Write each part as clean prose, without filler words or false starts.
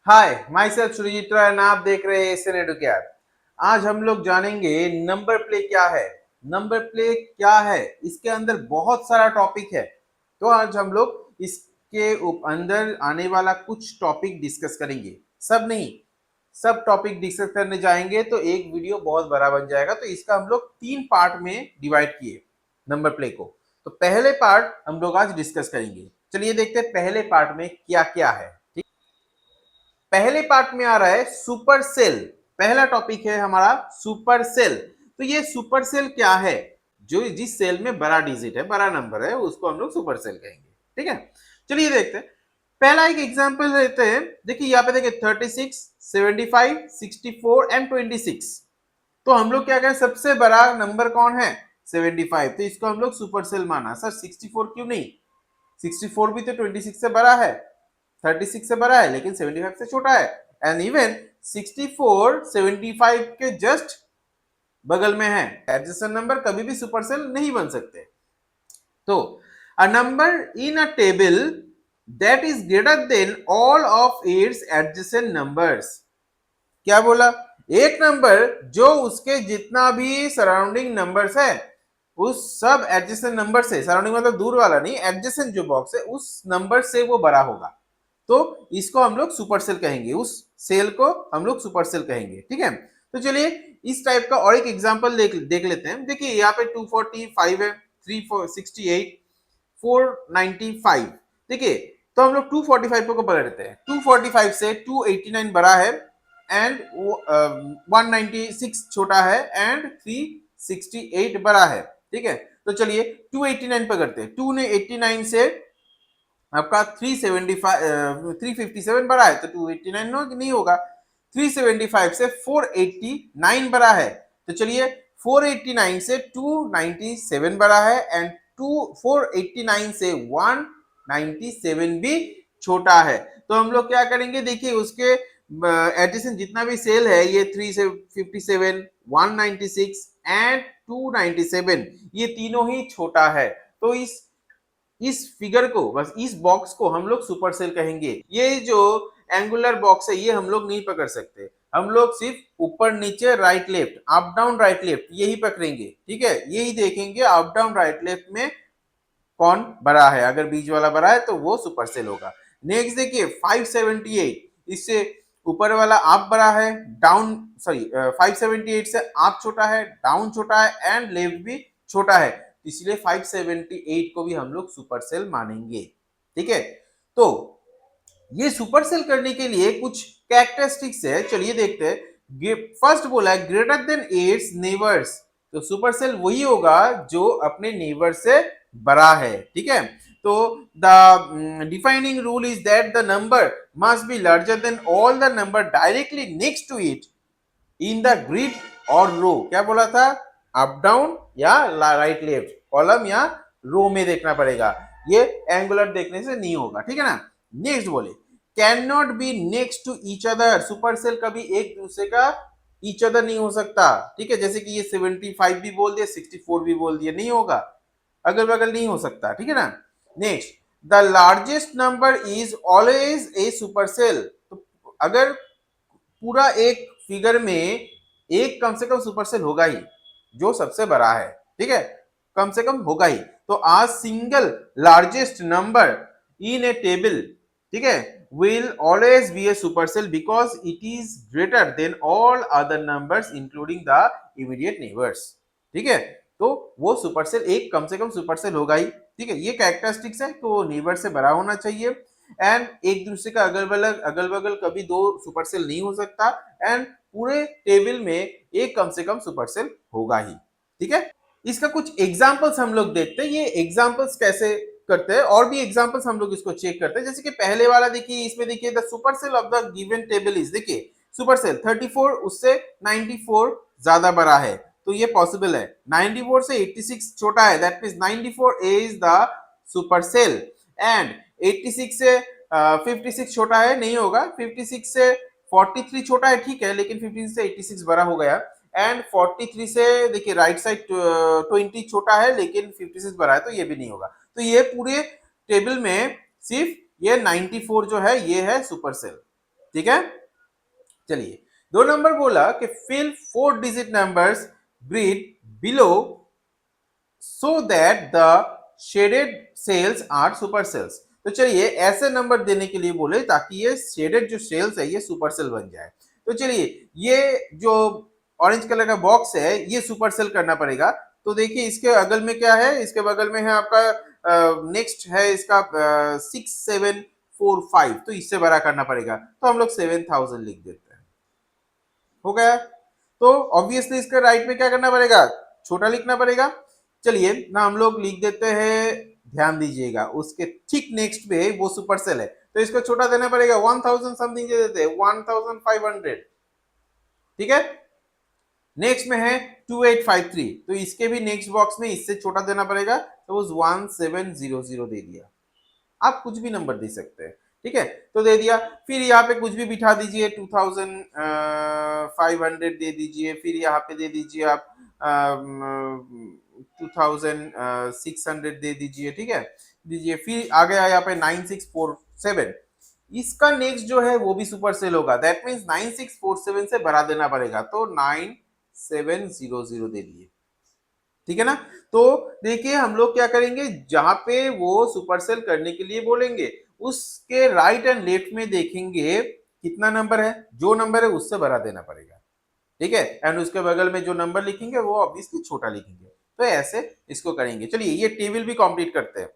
Hi, myself Surjit Roy and आप देख रहे हैं एसएन एडुकेयर। आज हम लोग जानेंगे नंबर प्ले क्या है। नंबर प्ले क्या है, इसके अंदर बहुत सारा टॉपिक है। तो आज हम लोग इसके अंदर आने वाला कुछ टॉपिक डिस्कस करेंगे। सब नहीं, सब टॉपिक डिस्कस करने जाएंगे तो एक वीडियो बहुत बड़ा बन जाएगा। तो इसका हम लोग 3 पार्ट में डिवाइड किए नंबर प्ले को। तो पहले पार्ट हम लोग आज डिस्कस करेंगे। चलिए देखते हैं पहले पार्ट में क्या क्या है। पहले पार्ट में आ रहा है सुपर सेल। पहला टॉपिक है हमारा सुपर सेल। तो ये सुपर सेल क्या है? जो जिस सेल में बड़ा डिजिट है, बड़ा नंबर है, उसको हम लोग सुपर सेल कहेंगे। ठीक है, चलिए देखते हैं। पहला एक एग्जांपल लेते हैं। देखिए यहाँ पे देखिए 36, 75, 64 एंड 26। तो हम लोग क्या करें, सबसे बड़ा नंबर कौन है? 75। तो इसको हम लोग सुपर सेल माना। सर 64 क्यों नहीं? 64 भी तो 26 से बड़ा है, 36 से बड़ा है, लेकिन 75 से छोटा है। एंड इवन 64 75 के जस्ट बगल में है। एडजेसेंट नंबर कभी भी सुपर सेल नहीं बन सकते। तो a number in a table that is greater than all of its adjacent numbers. क्या बोला? एक नंबर जो उसके जितना भी सराउंडिंग नंबर्स है, उस सब एडजेसेंट नंबर से, सराउंडिंग मतलब दूर वाला नहीं, एडजेसेंट जो बॉक्स है उस नंबर से वो बड़ा होगा। तो इसको हम लोग सुपर सेल कहेंगे, उस सेल को हम लोग सुपर सेल कहेंगे। ठीक है, तो चलिए इस टाइप का और एक एग्जांपल देख लेते हैं। देखिए यहाँ पे 245 है, 368, 495। देखिए तो हम लोग 245 को पकड़ते हैं। 245 से 289 बड़ा है एंड 196 छोटा है एंड 368 बड़ा है। ठीक है, तो चलिए 289 पकड़ते हैं। 289 से आपका 357 बड़ा है, तो 289 नहीं होगा। 375 से 489 बड़ा है, तो चलिए 489 से 297 बड़ा है एंड 489 से 197 भी छोटा है। तो हम लोग क्या करेंगे, देखिए उसके एडिशन जितना भी सेल है, ये 357, 196 एंड 297, ये तीनों ही छोटा है। तो इस फिगर को, बस इस बॉक्स को हम लोग सुपर सेल कहेंगे। ये जो एंगुलर बॉक्स है ये हम लोग नहीं पकड़ सकते। हम लोग सिर्फ ऊपर नीचे right left, up down right left यही पकड़ेंगे। ठीक है, यही देखेंगे अप डाउन राइट लेफ्ट में कौन बड़ा है। अगर बीच वाला बड़ा है तो वो सुपर सेल होगा। नेक्स्ट देखिए 578, इससे ऊपर वाला आप बड़ा है, डाउन सॉरी 578 से आप छोटा है, डाउन छोटा है एंड लेफ्ट भी छोटा है, इसलिए 578 को भी हम लोग सुपर सेल मानेंगे। ठीक है, तो ये सुपर सेल करने के लिए कुछ कैरेक्टरिस्टिक्स है, चलिए देखते हैं। फर्स्ट बोला है ग्रेटर देन इट्स नेबर्स। तो सुपर सेल वही होगा जो अपने नेबर से बड़ा है। ठीक है, तो the defining rule is that the number must be larger than all the number directly next to it in the grid और रो। क्या बोला था? अप डाउन या राइट लेफ्ट, कॉलम या रो में देखना पड़ेगा, ये एंगुलर देखने से नहीं होगा। ठीक है ना। नेक्स्ट बोले can not be next to each other. Super cell कभी एक दूसरे का ईच अदर नहीं हो सकता। ठीक है, जैसे कि ये 75 भी बोल दिया, 64 भी बोल दिया, नहीं होगा, अगल बगल नहीं हो सकता। ठीक है ना। Next the largest number is always a super cell. तो अगर पूरा एक फिगर में एक कम से कम सुपर सेल होगा ही, जो सबसे बड़ा है। ठीक है, कम से कम होगा ही। तो आज single largest number in A table, ठीक है, will always be a supercell because it is greater than all other numbers including the immediate neighbors। ठीक है, तो वो सुपरसेल एक कम से कम सुपरसेल होगा ही। ठीक है, ये कैरेक्टरिस्टिक्स है, तो नेबर से बड़ा होना चाहिए एंड एक दूसरे का अगल बगल कभी दो सुपरसेल नहीं हो सकता एंड पूरे टेबल में एक कम से कम सुपरसेल होगा ही। ठीक है, इसका कुछ एग्जांपल्स हम लोग देखते हैं। ये एग्जांपल्स कैसे करते हैं, और भी एग्जांपल्स हम लोग इसको चेक करते हैं। जैसे कि पहले वाला देखिए, इसमें देखिए the Supercell of the given table is, देखिए सुपरसेल 34 उससे 94 ज्यादा बड़ा है, तो ये पॉसिबल है। 94 से 86 छोटा है, that means 94 is the Supercell and 86 से 56 छोटा है, नहीं होगा। 56 से 43 छोटा है, ठीक है, लेकिन 56 से 86 बड़ा हो गया एंड 43 से देखिए राइट साइड 20 छोटा है लेकिन 56 बड़ा है, तो ये भी नहीं होगा। तो ये पूरे टेबल में सिर्फ ये 94 जो है ये है सुपर सेल। ठीक है। चलिए, 2 नंबर बोला कि fill 4 digit numbers grid below so that the shaded cells are super cells. तो चलिए ऐसे नंबर देने के लिए बोले ताकि ये शेडेड जो सेल्स है ये सुपर सेल बन जाए। तो चलिए ये जो ऑरेंज कलर का बॉक्स है ये सुपर सेल करना पड़ेगा। तो देखिए इसके अगल में क्या है, इसके बगल में है आपका नेक्स्ट है इसका 6745, तो इससे बड़ा करना पड़ेगा। तो हम लोग 7000 लिख देते हैं, हो गया। तो ऑब्वियसली इसके राइट में क्या करना पड़ेगा, छोटा लिखना पड़ेगा। चलिए ना हम लोग लिख देते हैं, ध्यान दीजिएगा उसके ठीक नेक्स्ट पे वो सुपर सेल है तो इसको छोटा देना पड़ेगा, 1000 समथिंग दे देते हैं, 1500। ठीक है, नेक्स्ट में है 2853, तो इसके भी नेक्स्ट बॉक्स में इससे छोटा देना पड़ेगा, तो 1700 दे दिया। आप कुछ भी नंबर दे सकते हैं, ठीक है। तो दे दिया, फिर यहाँ पे कुछ भी बिठा दीजिए, 2500 दे दीजिए, फिर यहाँ पे दे दीजिए आप 2600 दे दीजिए, ठीक है, दीजिए। फिर आ गया यहाँ पे 9647, इसका नेक्स्ट जो है वो भी सुपर सेल होगा, दैट मीन्स 9647 से बढ़ा देना पड़ेगा, तो 9700 दे दिए, ठीक है ना। तो देखिए हम लोग क्या करेंगे, जहां पे वो सुपर सेल करने के लिए बोलेंगे उसके राइट एंड लेफ्ट में देखेंगे कितना नंबर है, जो नंबर है उससे बढ़ा देना पड़ेगा, ठीक है। एंड उसके बगल में जो नंबर लिखेंगे वो ऑब्वियसली छोटा लिखेंगे। तो ऐसे इसको करेंगे। चलिए ये टेबल भी कंप्लीट करते हैं।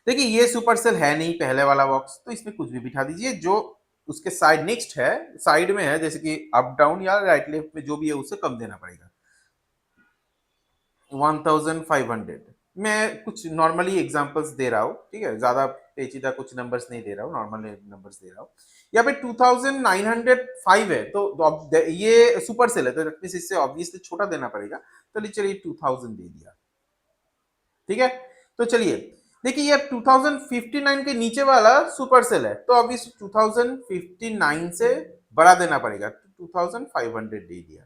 देखिए ये सुपर सेल है नहीं पहले वाला बॉक्स, तो इसमें कुछ भी बिठा दीजिए जो उसके साइड नेक्स्ट है, साइड में है, जैसे कि अप डाउन या राइट लेफ्ट में जो भी है उससे कम देना पड़ेगा। 1500, मैं कुछ नॉर्मली एग्जांपल्स दे रहा हूँ, ठीक है, ज्यादा पेचीदा कुछ नंबर्स नहीं दे रहा हूँ, नॉर्मल नंबर्स दे रहा हूँ। यहाँ पे 2905 है, तो ये सुपर सेल है, तो इससे ऑब्वियसली छोटा देना पड़ेगा, तो चलिए 2000 दे दिया, ठीक है। तो चलिए देखिए ये 2059 के नीचे वाला सुपर सेल है, तो अभी 2059 से बढ़ा देना पड़ेगा, तो 2500 दे दिया,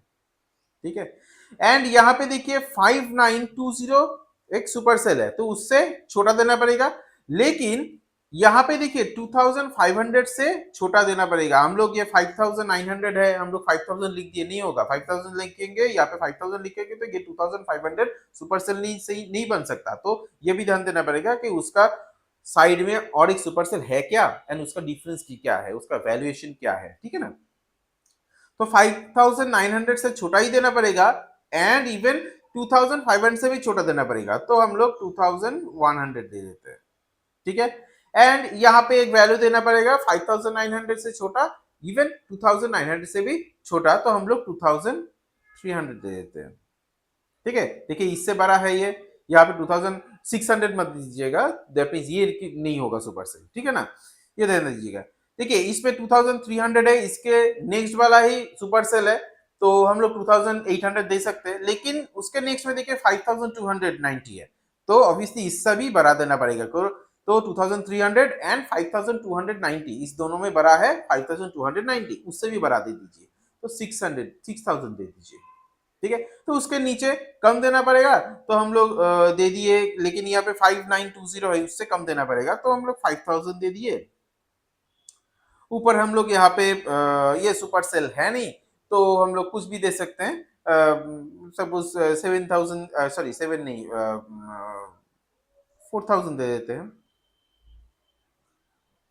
ठीक है। एंड यहाँ पे देखिए 5920 एक सुपर सेल है, तो उससे छोटा देना पड़ेगा, लेकिन यहाँ पे देखिए 2500 से छोटा देना पड़ेगा। हम लोग ये 5900 है, हम लोग 5000 लिख दिए, नहीं होगा, 5000 लिखेंगे यहाँ पे 5000 लिखेंगे तो ये 2500 सुपर सेल नहीं सही नहीं बन सकता। तो ये भी ध्यान देना पड़ेगा कि उसका साइड में और एक सुपर सेल है क्या, एंड उसका डिफरेंस क्या है, उसका वैल्यूएशन क्या है, ठीक है ना। तो 5900 से छोटा ही देना पड़ेगा, एंड इवन 2500 से भी छोटा देना पड़ेगा, तो हम लोग 2100 दे देते हैं, ठीक है। एंड यहाँ पे एक वैल्यू देना पड़ेगा 5900 से छोटा, इवन 2900 से भी छोटा, तो हम लोग 2300 दे देते हैं, ठीक है। देखिए इससे बड़ा है ये, यहाँ पे 2600 मत दीजिएगा, दैट मींस ये नहीं होगा सुपर सेल, ठीक है ना, ये ध्यान दीजिएगा। देखिए इसमें 2300 है, इसके नेक्स्ट वाला ही सुपर सेल है, तो हम लोग 2800 दे सकते हैं, लेकिन उसके नेक्स्ट में देखिए 5290 है, तो ऑब्वियसली इससे भी बढ़ा देना पड़ेगा। तो 2300 एंड 5290 इस दोनों में बड़ा है 5290, उससे भी बढ़ा दे दीजिए, तो 6000 दे दीजिए, ठीक है। तो उसके नीचे कम देना पड़ेगा, तो हम लोग दे दिए, लेकिन यहाँ पे 5920 है, उससे कम देना पड़ेगा, तो हम लोग 5000 दे दिए। ऊपर हम लोग यहाँ पे ये सुपर सेल है नहीं, तो हम लोग कुछ भी दे सकते हैं, सपोज 7000, सॉरी 7 नहीं, 4000 दे देते हैं,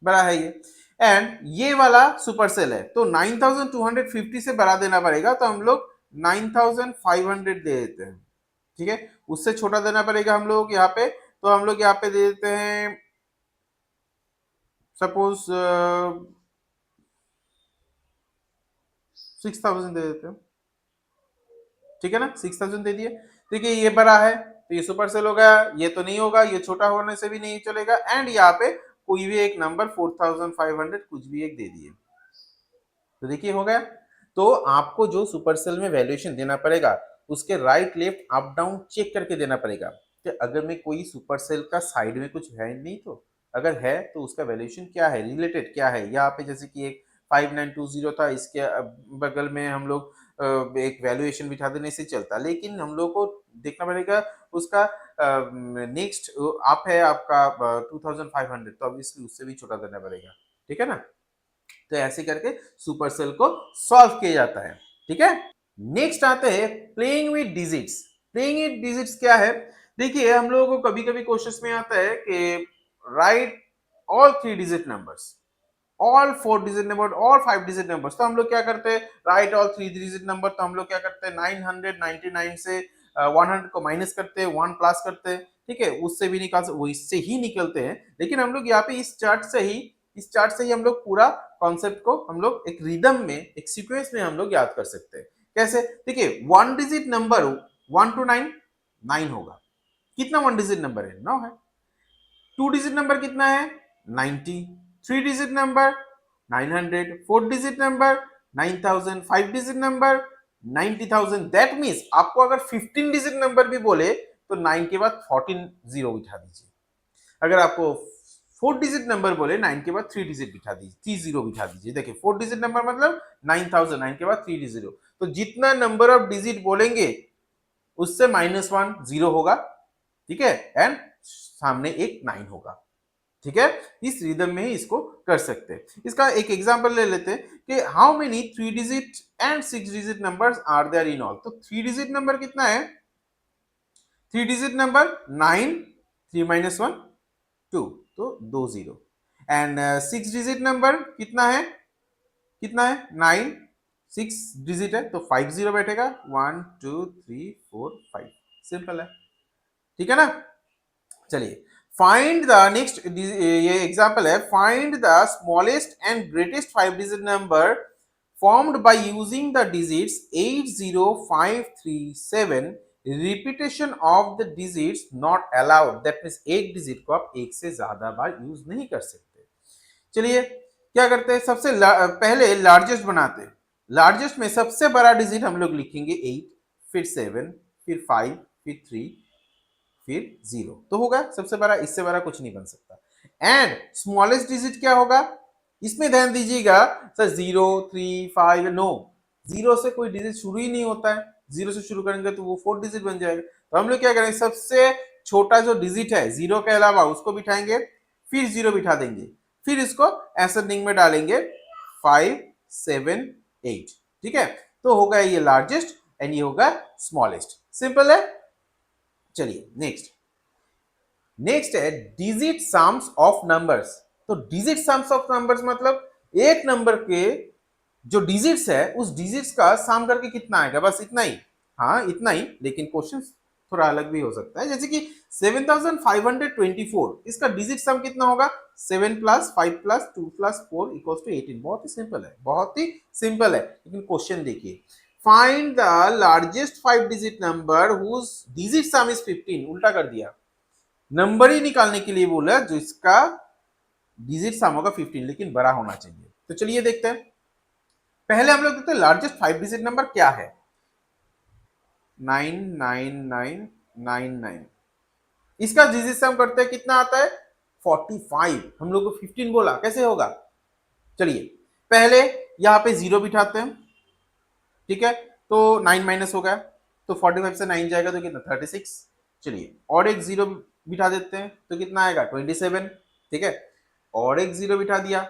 बड़ा है ये। एंड ये वाला सुपर सेल है, तो 9250 से बढ़ा देना पड़ेगा, तो हम लोग 9500 दे देते हैं, ठीक है। उससे छोटा देना पड़ेगा हम लोग यहाँ पे, तो हम लोग यहाँ पे दे देते हैं सपोज 6000 दे देते हैं, ठीक है ना, 6000 दे दिए। देखिए ये बड़ा है तो ये सुपर सेल हो गया, ये तो नहीं होगा, ये छोटा होने से भी नहीं चलेगा, एंड यहाँ पे कोई भी एक नंबर 4500 कुछ भी एक दे दिए, तो देखिए हो गया। तो आपको जो सुपर सेल में वैल्यूएशन देना पड़ेगा उसके right left up down check करके देना पड़ेगा कि अगर में कोई सुपर सेल का साइड में कुछ है नहीं, तो अगर है तो उसका वैल्यूएशन क्या है, रिलेटेड क्या है। यहाँ पे जैसे कि एक 5920 था, इसके बगल में हम लोग एक वैल्यूएशन बिठा देने से चलता, लेकिन हम लोग को देखना पड़ेगा उसका नेक्स्ट आप है आपका 2500, तो ऑब्वियसली उससे भी छोटा देना पड़ेगा, ठीक है ना। तो ऐसे करके सुपर सेल को सॉल्व किया जाता है। ठीक है, नेक्स्ट आते हैं playing with digits. Playing with digits क्या है? देखिए हम लोगों को कभी कभी क्वेश्चंस में आता है कि right all 3 digit numbers, all 4 digit number और 5 डिजिट नंबर्स। तो हम लोग क्या करते हैं, राइट ऑल 3 डिजिट नंबर। तो हम लोग क्या करते हैं, 999 से 100 को माइनस करते हैं, 1 प्लस करते हैं। ठीक है, उससे भी निकाल, वो इससे ही निकलते हैं। लेकिन हम लोग यहाँ पे इस चार्ट से ही हम लोग पूरा कॉन्सेप्ट को हम लोग एक रिदम में, एक सीक्वेंस में हम लोग याद कर सकते हैं। कैसे? देखिए 1 डिजिट नंबर 1 to 9 9 होगा। कितना 1 डिजिट नंबर है? 9 है। 2 डिजिट नंबर कितना है? 90। 3 digit number 900। 4 digit number 9000। 5 digit number 90,000। That means आपको अगर 15 डिजिट नंबर भी बोले तो 9 के बाद 14 जीरो बिठा दीजिए। अगर आपको 4 डिजिट नंबर बोले 9 के बाद 3 डिजिट बिठा दीजिए, 3 जीरो बिठा दीजिए। देखिए 4 डिजिट नंबर मतलब 9000, 9 के बाद 3 जीरो। तो जितना नंबर ऑफ डिजिट बोलेंगे उससे -1 जीरो होगा। ठीक है, एंड सामने एक 9 होगा। ठीक है, इस रिदम में ही इसको कर सकते हैं। इसका एक एग्जांपल ले लेते हैं कि how many 3 digit and 6 digit numbers are there in all. तो 3 डिजिट नंबर कितना है? 3 डिजिट नंबर 9, 3 - 1 2, तो 2 जीरो। एंड 6 डिजिट नंबर कितना है? 9, 6 डिजिट है तो 5 जीरो बैठेगा। 1 2 3 4 5, सिंपल है। ठीक है ना? चलिए फाइंड द नेक्स्ट, ये एग्जांपल है, find the smallest and greatest 5 digit number formed by using the digits 80537, repetition of the digits not allowed. That means एक डिजिट को आप एक से ज्यादा बार यूज नहीं कर सकते। चलिए क्या करते हैं, सबसे पहले लार्जेस्ट बनाते हैं। लार्जेस्ट में सबसे बड़ा डिजिट हम लोग लिखेंगे 8, फिर 7, फिर 5, फिर 3, फिर 0। तो होगा सबसे बड़ा, इससे बड़ा कुछ नहीं बन सकता। एंड स्मॉलेस्ट डिजिट क्या होगा? इसमें ध्यान दीजिएगा सर, 0 3 5 नो, 0 से कोई डिजिट शुरू ही नहीं होता है। 0 से शुरू करेंगे तो वो 4 डिजिट बन जाएगा। तो हम लोग क्या करेंगे, सबसे छोटा जो डिजिट है 0 के अलावा उसको बिठाएंगे, फिर 0 बिठा देंगे, फिर इसको असेंडिंग में डालेंगे 5 7 8। ठीक है, तो होगा ये लार्जेस्ट एंड ये होगा स्मॉलेस्ट। सिंपल है। चलिए नेक्स्ट है डिजिट सम्स ऑफ नंबर्स। तो डिजिट सम्स ऑफ नंबर्स मतलब एक नंबर के जो डिजिट्स है उस डिजिट्स का सम करके कितना आएगा, बस इतना ही। हाँ इतना ही, लेकिन क्वेश्चन थोड़ा अलग भी हो सकता है। जैसे कि 7524, इसका डिजिट सम कितना होगा? 7 + 5 + 2 + 4 = 18। बहुत ही सिंपल है, बहुत ही सिंपल है। लेकिन क्वेश्चन देखिए, find the largest 5 digit number whose digit sum is 15। उल्टा कर दिया, नंबर ही निकालने के लिए बोला जो इसका डिजिट सम होगा 15, लेकिन बड़ा होना चाहिए। तो चलिए देखते हैं। पहले हम लोग देखते हैं लार्जेस्ट 5 डिजिट नंबर क्या है। 99999। इसका डिजिट सम करते हैं, कितना आता है? 45। हम लोग को 15 बोला, कैसे होगा? चलिए पहले यहां पे 0 बिठाते हैं। ठीक है, तो 9 माइनस हो गया, तो 45 से 9 जाएगा तो कितना? 36। चलिए और एक 0 बिठा देते हैं तो कितना आएगा? 27। ठीक है, और एक 0 बिठा दिया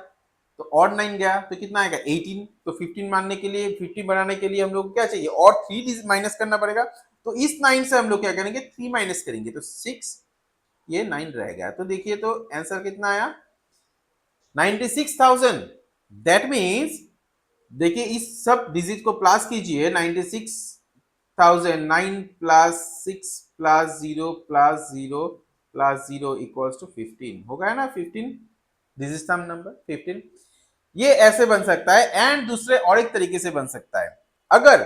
तो और 9 गया तो कितना आएगा? 18। तो 15 मानने के लिए, 50 बनाने के लिए हम लोग क्या चाहिए? और 3 माइनस करना पड़ेगा। तो इस 9 से हम लोग क्या करेंगे? 3 माइनस करेंगे तो 6, ये 9 रह गया। तो देखिए तो आंसर कितना आया? 96,000। दैट मीन्स देखिए इस सब डिजिट को प्लस कीजिए, 96,000, 9 + 6 + 0 + 0 + 0 = 15 हो गया ना? 15 डिजिट सम नंबर 15। ये ऐसे बन सकता है। एंड दूसरे और एक तरीके से बन सकता है, अगर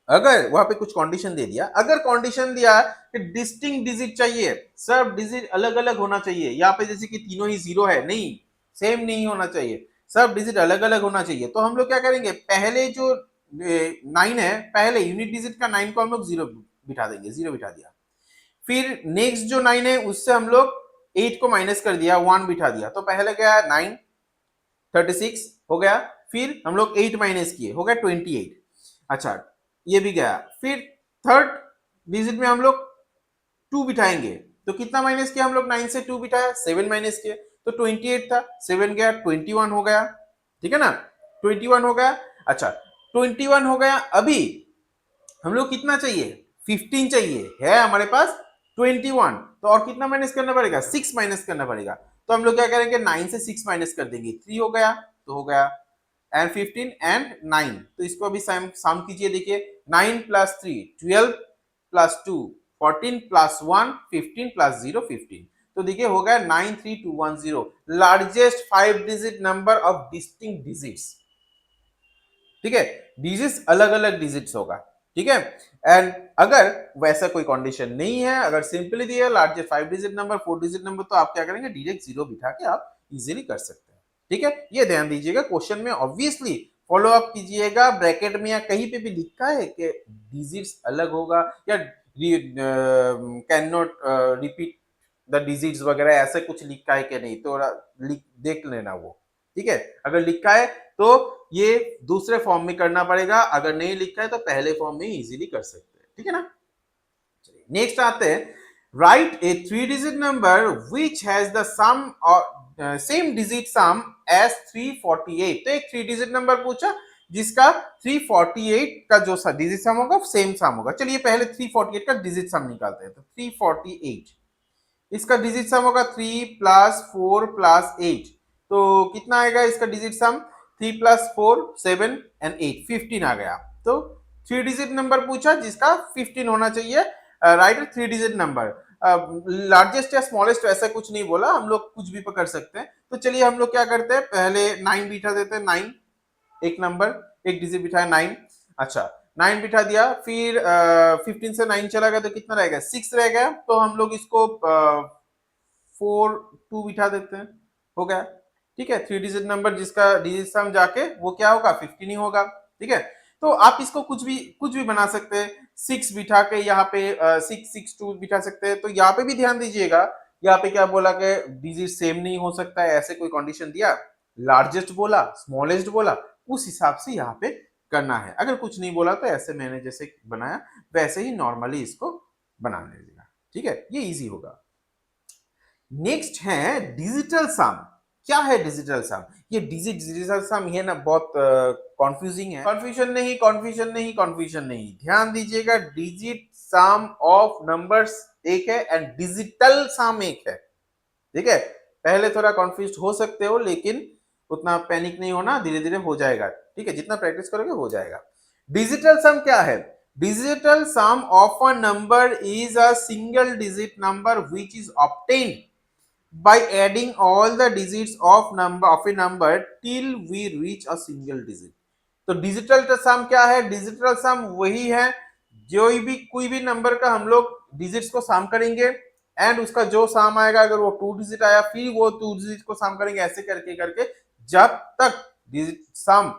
अगर वहां पे कुछ कंडीशन दे दिया। अगर कंडीशन दिया कि डिस्टिंक्ट डिजिट चाहिए, सब डिजिट अलग अलग होना चाहिए, यहाँ पे जैसे कि तीनों ही 0 है, नहीं, सेम नहीं होना चाहिए, सब डिजिट अलग अलग होना चाहिए। तो हम लोग क्या करेंगे, पहले जो 9 है, पहले यूनिट डिजिट का 9 को हम लोग 0 बिठा देंगे, 0 बिठा दिया। फिर नेक्स्ट जो 9 है उससे हम लोग 8 को माइनस कर दिया, 1 बिठा दिया। तो पहले क्या है? 9 36 हो गया। फिर हम लोग 8 माइनस किए, हो गया 28। अच्छा, ये भी गया। फिर थर्ड डिजिट में हम लोग 2 बिठाएंगे, तो कितना माइनस किया हम लोग? 9 से 2 बिठाया, 7 माइनस किया तो 28 था, 7 गया, 21 हो गया। ठीक है ना, 21 हो गया। अच्छा 21 हो गया, अभी हम लोग कितना चाहिए, 15 चाहिए, है हमारे पास 21, तो और कितना माइनस करना पड़ेगा, 6 माइनस करना पड़ेगा। तो हम लोग क्या करेंगे, 9 से 6 माइनस कर देंगे, 3 हो गया, तो हो गया एंड 15 एंड 9, तो इसको अभी सम कीजिए, देखिए 9 प्लस 3 12 प्लस 2 14 प्लस 1 15 प्लस 0 15, तो देखिए हो गया 93210, largest 5 digit number of distinct digits. ठीक है, डिजिट्स अलग अलग डिजिट्स होगा, ठीक है। एंड अगर वैसा कोई कंडीशन नहीं है, अगर सिंपली दिया largest 5 digit number 4 digit number, तो आप क्या करेंगे, डायरेक्ट जीरो बिठा के आप इजीली कर सकते हैं। ठीक है, ये ध्यान दीजिएगा, क्वेश्चन में ऑब्वियसली फॉलो अप कीजिएगा, ब्रैकेट में या कहीं पे भी लिखा है कि डिजिट्स अलग होगा या can not repeat the digits वगैरह, ऐसे कुछ लिखा है कि नहीं, तो देख लेना वो। ठीक है, अगर लिखा है तो ये दूसरे फॉर्म में करना पड़ेगा, अगर नहीं लिखा है तो पहले फॉर्म में इजीली कर सकते हैं। ठीक है ना, नेक्स्ट आते हैं, write a 3 digit number which has the sum और सेम डिजिट सम एज 348, तो एक 3 डिजिट नंबर पूछा जिसका 348 का जो डिजिट सम होगा सेम सम होगा। चलिए पहले 348 का डिजिट सम निकालते हैं, तो 348 इसका डिजिट सम होगा 3 प्लस 4 प्लस 8, तो कितना आएगा इसका डिजिट सम, 3 प्लस 4 7 एंड 8 15 आ गया। तो 3 डिजिट नंबर पूछा जिसका 15 होना चाहिए, राइट, 3 डिजिट नंबर, लार्जेस्ट या स्मॉलेस्ट ऐसा कुछ नहीं बोला, हम लोग कुछ भी पकड़ सकते हैं। तो चलिए हम लोग क्या करते हैं, पहले 9 बिठा देते हैं, 9 एक नंबर, एक डिजिट बिठाया 9, अच्छा 9 बिठा दिया, फिर 15 से 9 चला गया तो कितना रहेगा, 6 रह गया, तो हम लोग इसको 4 2 बिठा देते हैं, हो गया। ठीक है, 3 डिजिट नंबर जिसका डिजिट सम जाके वो क्या होगा, 15 ही होगा। ठीक है, तो आप इसको कुछ भी बना सकते हैं, 6 बिठा के यहाँ पे 6 6 2 बिठा सकते हैं। तो यहाँ पे भी ध्यान दीजिएगा, यहाँ पे क्या बोला कि डिजिट सेम नहीं हो सकता है, ऐसे कोई कंडीशन दिया, लार्जेस्ट बोला स्मॉलेस्ट बोला, उस हिसाब से यहाँ पे करना है। अगर कुछ नहीं बोला तो ऐसे मैंने जैसे बनाया वैसे ही नॉर्मली इसको बना लीजिएगा। ठीक है, ये इजी होगा। नेक्स्ट है डिजिटल सम। क्या है डिजिटल सम, ये डिजिटल सम ये ना बहुत कंफ्यूजिंग है, कंफ्यूजन नहीं कंफ्यूजन नहीं, ध्यान दीजिएगा, डिजिट सम ऑफ नंबर्स एक है एंड डिजिटल सम एक है। ठीक है, पहले थोड़ा कंफ्यूज हो सकते हो, लेकिन उतना पैनिक नहीं होना, धीरे धीरे हो जाएगा। ठीक है, जितना प्रैक्टिस करोगे हो जाएगा। डिजिटल सम क्या है, digital sum of a number is a single digit number which is obtained by adding all the digits of a number till we reach a single digit। तो डिजिटल सम क्या है, digital सम वही है जो भी कोई भी नंबर का हम लोग डिजिट्स को सम करेंगे एंड उसका जो सम आएगा, अगर वो 2 डिजिट आया फिर वो 2 डिजिट को सम करेंगे, ऐसे करके करके जब तक डिजिट सम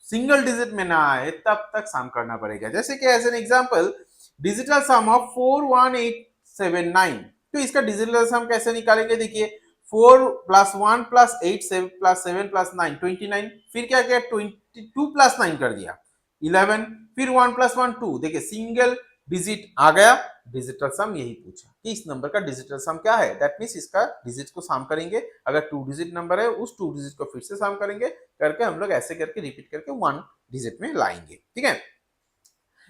सिंगल डिजिट में ना आए तब तक सम करना पड़ेगा। जैसे कि as an example, digital sum of 41879, तो इसका डिजिटल सम कैसे निकालेंगे, देखिए 4 प्लस 1 प्लस 8 प्लस 7 प्लस 9 29, फिर क्या किया 22 प्लस 9 कर दिया 11, फिर 1 प्लस 1 2, देखिए सिंगल डिजिट आ गया। डिजिटल सम यही पूछा कि इस नंबर का डिजिटल सम क्या है, दैट मींस इसका डिजिट को सम करेंगे, अगर 2 डिजिट नंबर है उस 2 डिजिट को फिर से सम करेंगे, करके हम लोग ऐसे करके रिपीट करके 1 डिजिट में लाएंगे। ठीक है,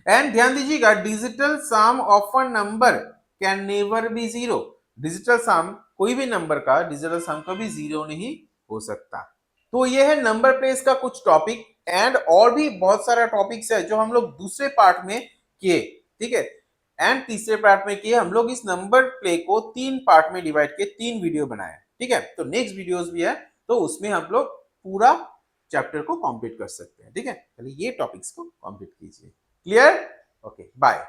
एंड ध्यान दीजिएगा, digital sum of a number can never be zero, digital sum कोई भी नंबर का डिजिटल सम कभी जीरो नहीं हो सकता। तो ये है नंबर प्लेस का कुछ टॉपिक, एंड और भी बहुत सारा टॉपिक्स है जो हम लोग दूसरे पार्ट में किए। ठीक है, एंड तीसरे पार्ट में किए, हम लोग इस नंबर प्ले को 3 पार्ट में डिवाइड किए, 3 वीडियो बनाए। ठीक है, तो नेक्स्ट वीडियोस भी है, तो उसमें हम लोग पूरा चैप्टर को कंप्लीट कर सकते हैं। ठीक है, पहले ये टॉपिक्स को कंप्लीट कीजिए। Clear, okay bye.